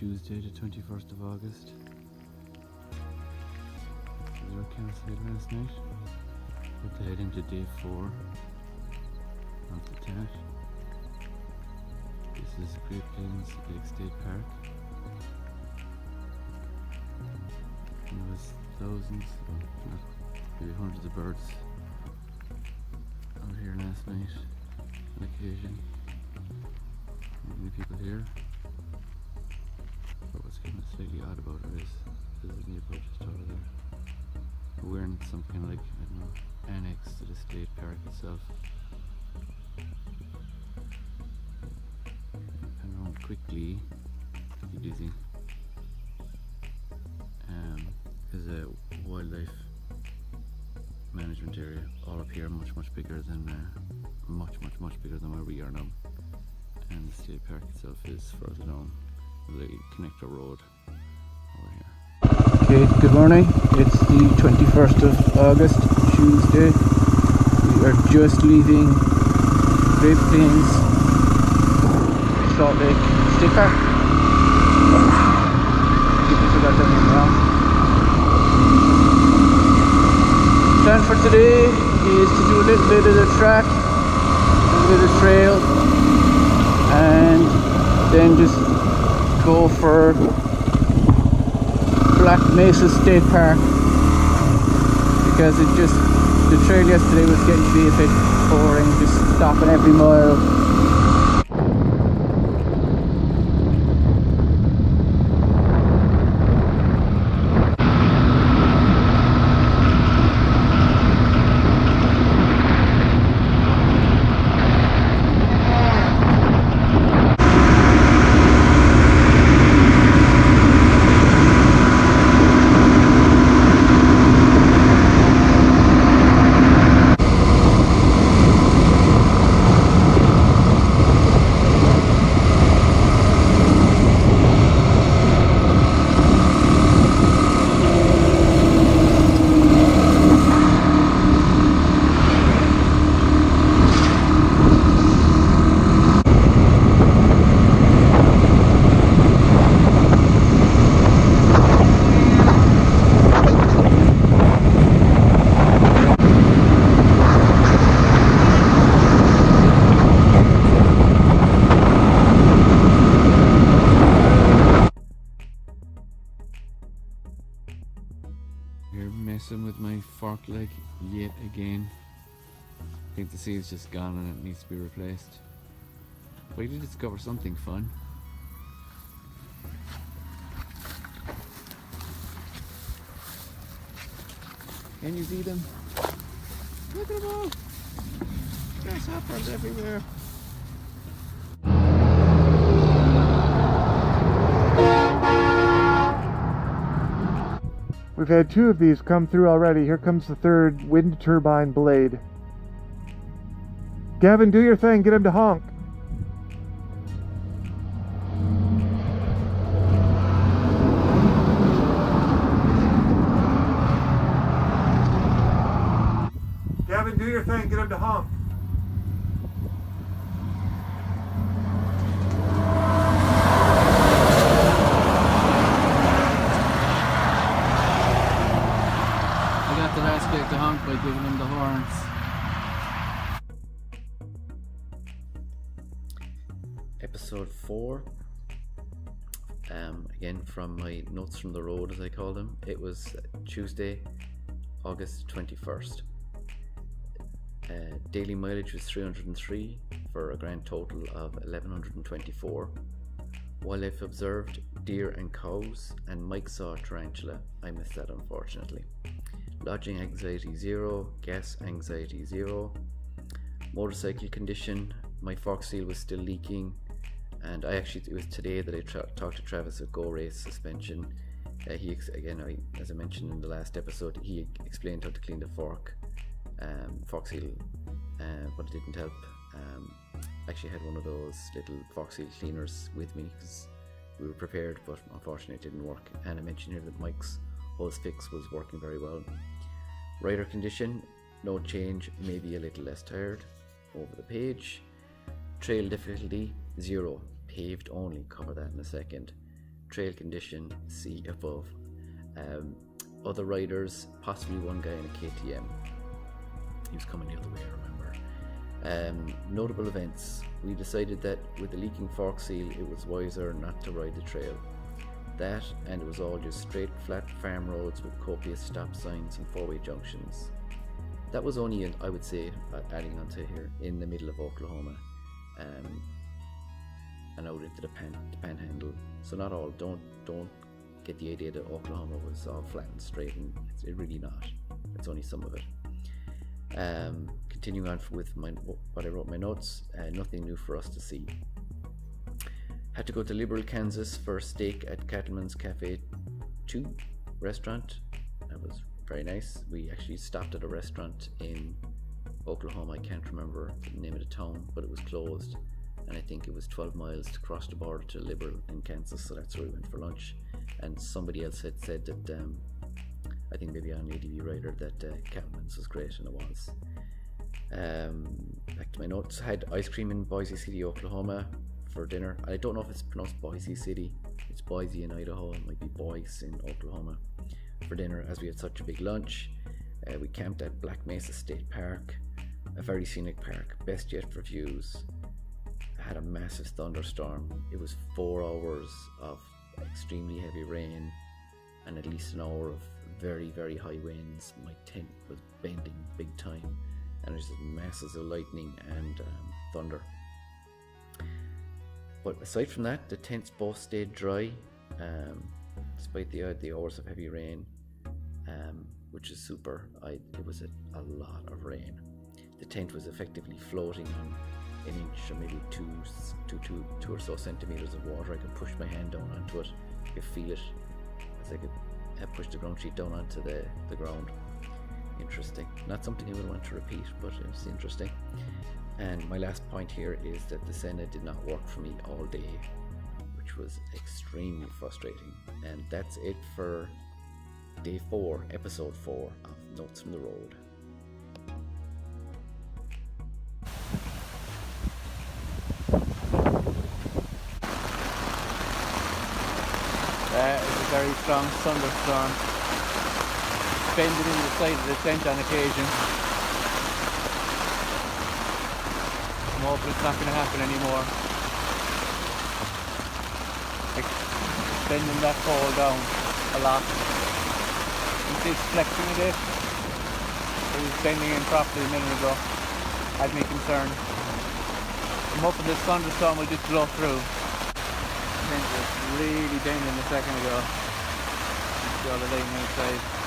Tuesday, the 21st of August. As I cancelled last night, about to head into day 4 of the TAT. This is Black Mesa State Park. And there was thousands, maybe hundreds of birds out here last night on occasion. Not many people here. But what's kind of slightly odd about it is there's a neighbourhood just over there. We're in some kind of like, I don't know, annex to the state park itself. And around quickly, you do think there's a wildlife management area all up here, much bigger than much bigger than where we are now. And the state park itself is further down the connector road over here. Okay, good morning. It's the 21st of August, Tuesday. We are just leaving Great Plains Salt Lake State Park. I forgot that name now. Plan for today is to do a little bit of the track, a little bit of trail, and then just go for Black Mesa State Park, because the trail yesterday was getting to be a bit boring, just stopping every mile. Here messing with my fork leg yet again. I think the seal's just gone and it needs to be replaced. But I did discover something fun. Can you see them? Look at them all! Grasshoppers everywhere. We've had 2 of these come through already. Here comes the 3rd wind turbine blade. Gavin, do your thing. Get him to honk. Gavin, do your thing. Get him to honk. The last bit to honk by giving him the horns. Episode 4. Again from my notes from the road, as I call them. It was Tuesday, August 21st. Daily mileage was 303 for a grand total of 1124. Wildlife observed: deer and cows, and Mike saw a tarantula. I missed that, unfortunately. Lodging anxiety 0, gas anxiety 0. Motorcycle condition: my fork seal was still leaking, and it was today that I talked to Travis at Go Race Suspension. As I mentioned in the last episode, he explained how to clean the fork seal, but it didn't help. I actually had one of those little fork seal cleaners with me because we were prepared, but unfortunately it didn't work. And I mentioned here that Mike's hose fix was working very well. Rider condition: no change, maybe a little less tired. Over the page. Trail difficulty 0, paved only, cover that in a second. trail condition, see above. Other riders, possibly one guy in a KTM. He was coming the other way, I remember. Notable events. We decided that with the leaking fork seal, it was wiser not to ride the trail. That, and it was all just straight, flat farm roads with copious stop signs and four-way junctions. That was only, I would say, adding onto here, in the middle of Oklahoma, and out into the panhandle. So not all. Don't get the idea that Oklahoma was all flat and straight, and it's really not. It's only some of it. Continuing on with what I wrote in my notes, nothing new for us to see. Had to go to Liberal, Kansas for a steak at Cattleman's Cafe 2 restaurant. That was very nice. We actually stopped at a restaurant in Oklahoma. I can't remember the name of the town, but it was closed, and I think it was 12 miles to cross the border to Liberal in Kansas, so that's where we went for lunch. And somebody else had said that, I think maybe on ADV Rider, that Cattleman's was great, and it was. Back to my notes. Had ice cream in Boise City, Oklahoma for dinner. I don't know if it's pronounced Boise City. It's Boise in Idaho. It might be Boise in Oklahoma. For dinner, as we had such a big lunch. We camped at Black Mesa State Park, a very scenic park, best yet for views. I had a massive thunderstorm. It was 4 hours of extremely heavy rain and at least an hour of very, very high winds. My tent was bending big time, and there's masses of lightning and thunder. But aside from that, the tents both stayed dry, despite the hours of heavy rain, which is super. It was a lot of rain. The tent was effectively floating on an inch or maybe two or so centimeters of water. I could push my hand down onto it. I could feel it as I could push the ground sheet down onto the ground. Interesting. Not something I would want to repeat, but it was interesting. And my last point here is that the Senna did not work for me all day, which was extremely frustrating. And that's it for day 4, episode 4 of Notes from the Road. It was a very strong thunderstorm. Bending in the side of the tent on occasion. I'm hoping it's not going to happen anymore. Bending that pole down a lot. You see it's flexing a bit. It was bending in properly a minute ago. Had me concerned. I'm hoping this thunderstorm will just blow through. The tent was really bending a second ago. You see all the lightning outside.